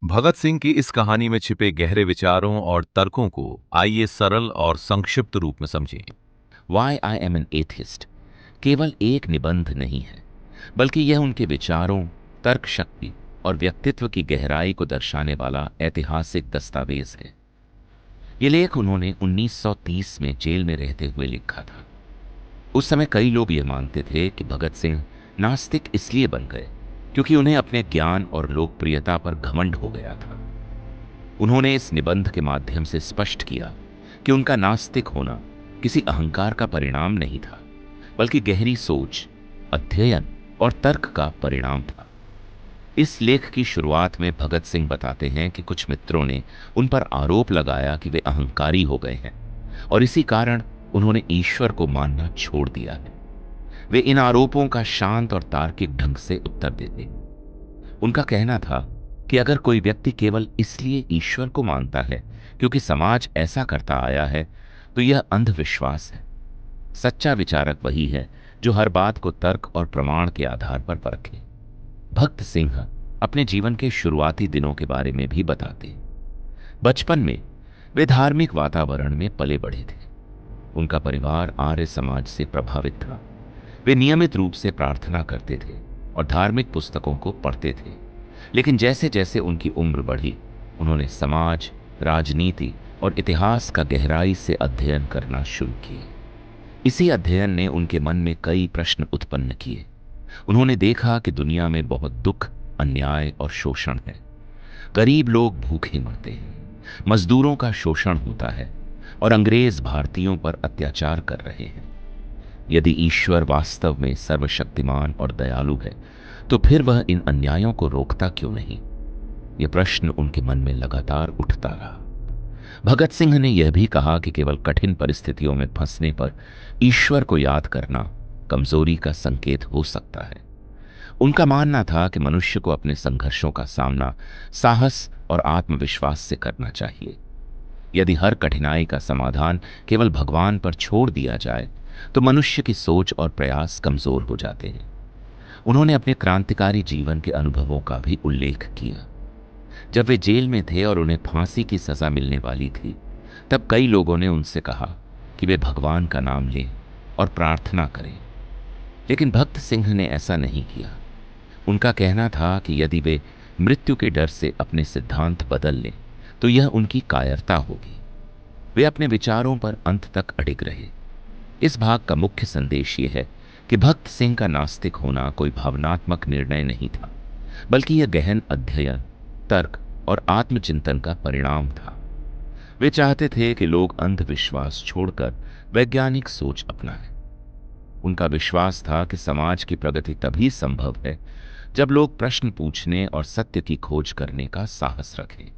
भगत सिंह की इस कहानी में छिपे गहरे विचारों और तर्कों को आइए सरल और संक्षिप्त रूप में समझें। Why I am an atheist केवल एक निबंध नहीं है, बल्कि यह उनके विचारों, तर्क शक्ति और व्यक्तित्व की गहराई को दर्शाने वाला ऐतिहासिक दस्तावेज है। ये लेख उन्होंने 1930 में जेल में रहते हुए लिखा था। उस समय कई लोग ये मानते थे कि भगत सिंह नास्तिक इसलिए बन गए क्योंकि उन्हें अपने ज्ञान और लोकप्रियता पर घमंड हो गया था। उन्होंने इस निबंध के माध्यम से स्पष्ट किया कि उनका नास्तिक होना किसी अहंकार का परिणाम नहीं था, बल्कि गहरी सोच, अध्ययन और तर्क का परिणाम था। इस लेख की शुरुआत में भगत सिंह बताते हैं कि कुछ मित्रों ने उन पर आरोप लगाया कि वे अहंकारी हो गए हैं और इसी कारण उन्होंने ईश्वर को मानना छोड़ दिया है। वे इन आरोपों का शांत और तार्किक ढंग से उत्तर देते। उनका कहना था कि अगर कोई व्यक्ति केवल इसलिए ईश्वर को मानता है क्योंकि समाज ऐसा करता आया है, तो यह अंधविश्वास है। सच्चा विचारक वही है जो हर बात को तर्क और प्रमाण के आधार पर परखे। भक्त सिंह अपने जीवन के शुरुआती दिनों के बारे में भी बताते। बचपन में वे धार्मिक वातावरण में पले बढ़े थे। उनका परिवार आर्य समाज से प्रभावित था। वे नियमित रूप से प्रार्थना करते थे और धार्मिक पुस्तकों को पढ़ते थे। लेकिन जैसे जैसे उनकी उम्र बढ़ी, उन्होंने समाज, राजनीति और इतिहास का गहराई से अध्ययन करना शुरू किया। इसी अध्ययन ने उनके मन में कई प्रश्न उत्पन्न किए। उन्होंने देखा कि दुनिया में बहुत दुख, अन्याय और शोषण है। गरीब लोग भूखे मरते हैं, मजदूरों का शोषण होता है और अंग्रेज भारतीयों पर अत्याचार कर रहे हैं। यदि ईश्वर वास्तव में सर्वशक्तिमान और दयालु है, तो फिर वह इन अन्यायों को रोकता क्यों नहीं? यह प्रश्न उनके मन में लगातार उठता रहा। भगत सिंह ने यह भी कहा कि केवल कठिन परिस्थितियों में फंसने पर ईश्वर को याद करना कमजोरी का संकेत हो सकता है। उनका मानना था कि मनुष्य को अपने संघर्षों का सामना साहस और आत्मविश्वास से करना चाहिए। यदि हर कठिनाई का समाधान केवल भगवान पर छोड़ दिया जाए, तो मनुष्य की सोच और प्रयास कमजोर हो जाते हैं। उन्होंने अपने क्रांतिकारी जीवन के अनुभवों का भी उल्लेख किया। जब वे जेल में थे और उन्हें फांसी की सजा मिलने वाली थी, तब कई लोगों ने उनसे कहा कि वे भगवान का नाम लें और प्रार्थना करें। लेकिन भक्त सिंह ने ऐसा नहीं किया। उनका कहना था कि यदि वे मृत्यु के डर से अपने सिद्धांत बदल लें, तो यह उनकी कायरता होगी। वे अपने विचारों पर अंत तक अडिग रहे। इस भाग का मुख्य संदेश ये है कि भक्त सिंह का नास्तिक होना कोई भावनात्मक निर्णय नहीं था, बल्कि यह गहन अध्ययन, तर्क और आत्मचिंतन का परिणाम था। वे चाहते थे कि लोग अंधविश्वास छोड़कर वैज्ञानिक सोच अपनाएं। उनका विश्वास था कि समाज की प्रगति तभी संभव है जब लोग प्रश्न पूछने और सत्य की खोज करने का साहस रखें।